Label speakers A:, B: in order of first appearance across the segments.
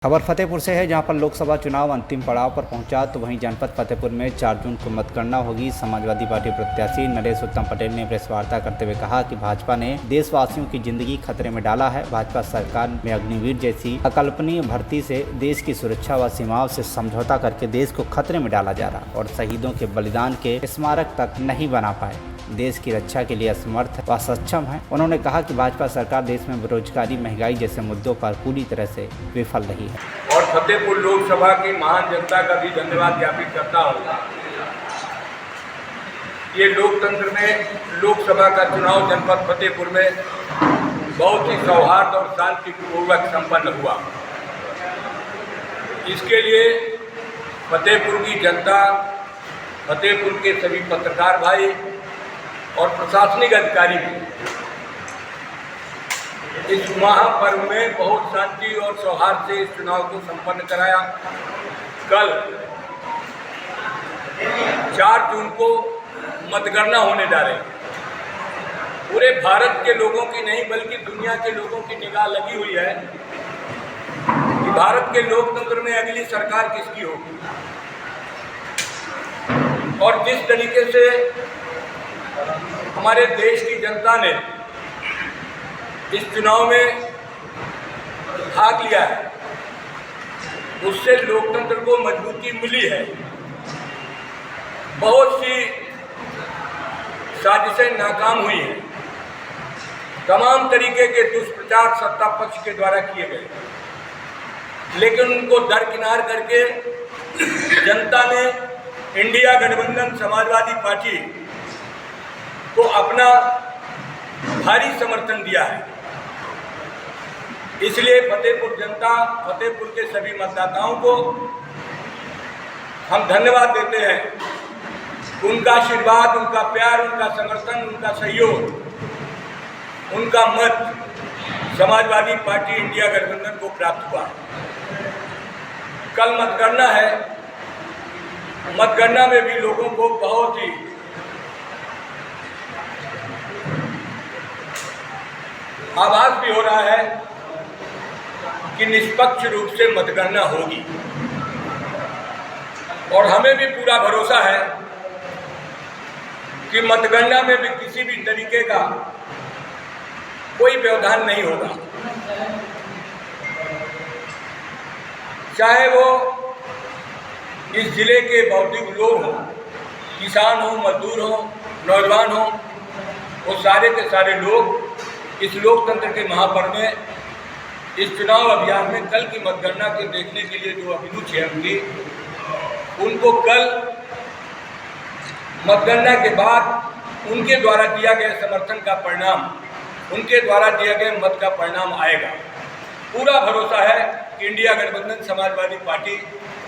A: खबर फतेहपुर से है, जहां पर लोकसभा चुनाव अंतिम पड़ाव पर पहुंचा तो वहीं जनपद फतेहपुर में 4 जून को मतगणना होगी। समाजवादी पार्टी प्रत्याशी नरेश उत्तम पटेल ने प्रेस वार्ता करते हुए कहा कि भाजपा ने देशवासियों की जिंदगी खतरे में डाला है। भाजपा सरकार में अग्निवीर जैसी अकल्पनीय भर्ती से देश की सुरक्षा व सीमाओं से समझौता करके देश को खतरे में डाला जा रहा और शहीदों के बलिदान के स्मारक तक नहीं बना पाए, देश की रक्षा के लिए असमर्थ व सक्षम है। उन्होंने कहा कि भाजपा सरकार देश में बेरोजगारी, महंगाई जैसे मुद्दों पर पूरी तरह से विफल रही है।
B: और फतेहपुर लोकसभा की महान जनता का भी धन्यवाद ज्ञापित करता हूँ। ये लोकतंत्र में लोकसभा का चुनाव जनपद फतेहपुर में बहुत ही सौहार्द और शांतिपूर्वक संपन्न हुआ। इसके लिए फतेहपुर की जनता, फतेहपुर के सभी पत्रकार भाई और प्रशासनिक अधिकारी भी इस महापर्व में बहुत शांति और सौहार्द से इस चुनाव को संपन्न कराया। कल 4 जून को मतगणना होने जा रही है। पूरे भारत के लोगों की नहीं बल्कि दुनिया के लोगों की निगाह लगी हुई है कि भारत के लोकतंत्र में अगली सरकार किसकी होगी। और जिस तरीके से हमारे देश की जनता ने इस चुनाव में भाग लिया है, उससे लोकतंत्र को मजबूती मिली है। बहुत सी साजिशें नाकाम हुई हैं, तमाम तरीके के दुष्प्रचार सत्ता पक्ष के द्वारा किए गए, लेकिन उनको दरकिनार करके जनता ने इंडिया गठबंधन समाजवादी पार्टी को अपना भारी समर्थन दिया है। इसलिए फतेहपुर जनता, फतेहपुर के सभी मतदाताओं को हम धन्यवाद देते हैं। उनका आशीर्वाद, उनका प्यार, उनका समर्थन, उनका सहयोग, उनका मत समाजवादी पार्टी इंडिया गठबंधन को प्राप्त हुआ। कल मतगणना है। मतगणना में भी लोगों को बहुत ही आभास भी हो रहा है कि निष्पक्ष रूप से मतगणना होगी और हमें भी पूरा भरोसा है कि मतगणना में भी किसी भी तरीके का कोई व्यवधान नहीं होगा। चाहे वो इस जिले के बौद्धिक लोग हों, किसान हों, मजदूर हों, नौजवान हों, वो सारे के सारे लोग इस लोकतंत्र के महापर्व में, इस चुनाव अभियान में कल की मतगणना के देखने के लिए जो अभिरुचि है उनकी, उनको कल मतगणना के बाद उनके द्वारा दिया गया समर्थन का परिणाम, उनके द्वारा दिया गया मत का परिणाम आएगा। पूरा भरोसा है कि इंडिया गठबंधन समाजवादी पार्टी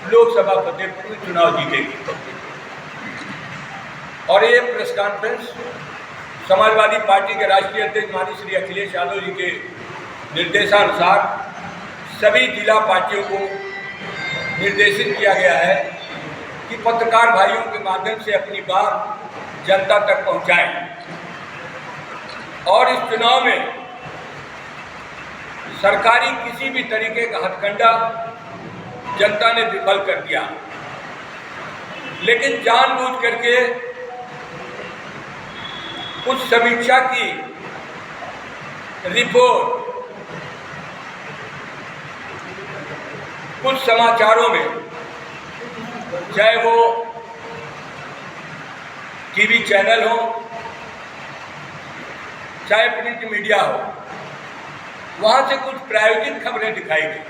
B: लोकसभा फतेहपुर में चुनाव जीतेगी। और ये प्रेस कॉन्फ्रेंस समाजवादी पार्टी के राष्ट्रीय अध्यक्ष माननीय श्री अखिलेश यादव जी के निर्देशानुसार सभी जिला पार्टियों को निर्देशित किया गया है कि पत्रकार भाइयों के माध्यम से अपनी बात जनता तक पहुंचाएं। और इस चुनाव में सरकारी किसी भी तरीके का हथकंडा जनता ने विफल कर दिया, लेकिन जानबूझ करके कुछ समीक्षा की रिपोर्ट कुछ समाचारों में, चाहे वो टीवी चैनल हो, चाहे प्रिंट मीडिया हो, वहां से कुछ प्रायोजित खबरें दिखाई गई।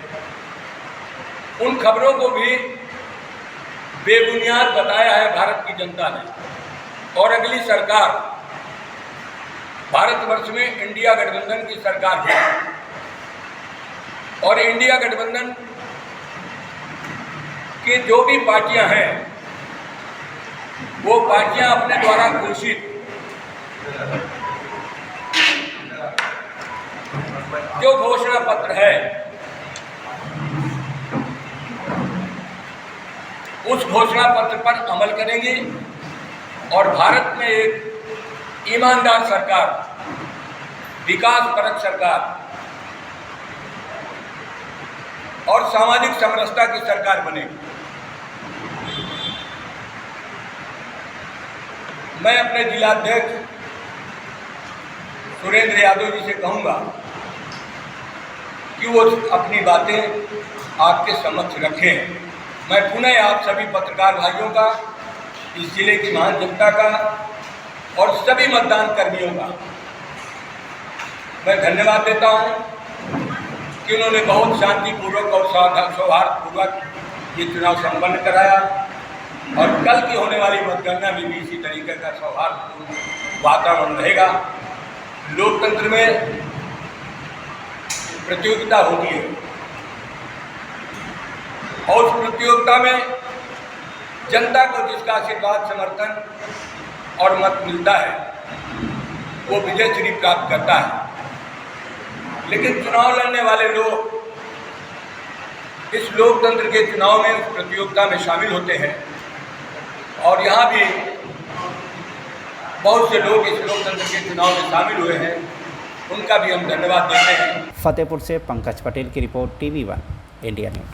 B: उन खबरों को भी बेबुनियाद बताया है भारत की जनता ने। और अगली सरकार भारतवर्ष में इंडिया गठबंधन की सरकार है और इंडिया गठबंधन की जो भी पार्टियां हैं, वो पार्टियां अपने द्वारा घोषित जो घोषणा पत्र है, उस घोषणा पत्र पर अमल करेंगी और भारत में एक ईमानदार सरकार, विकास परक सरकार और सामाजिक समरसता की सरकार बनेगी। मैं अपने जिलाध्यक्ष सुरेंद्र यादव जी से कहूँगा कि वो अपनी बातें आपके समक्ष रखें। मैं पुनः आप सभी पत्रकार भाइयों का, इस जिले की महान जनता का और सभी मतदान कर्मियों का मैं धन्यवाद देता हूं कि उन्होंने बहुत शांतिपूर्वक और सौहार्दपूर्वक ये चुनाव संपन्न कराया और कल की होने वाली मतगणना में भी इसी तरीके का सौहार्दपूर्ण वातावरण रहेगा। लोकतंत्र में प्रतियोगिता होती है और उस प्रतियोगिता में जनता को जिसका आशीर्वाद, समर्थन और मत मिलता है वो विजय श्री प्राप्त करता है। लेकिन चुनाव लड़ने वाले लोग इस लोकतंत्र के चुनाव में, उस प्रतियोगिता में शामिल होते हैं और यहाँ भी बहुत से लोग इस लोकतंत्र के चुनाव में शामिल हुए हैं, उनका भी हम धन्यवाद देते हैं।
A: फतेहपुर से पंकज पटेल की रिपोर्ट, TV1 इंडिया न्यूज।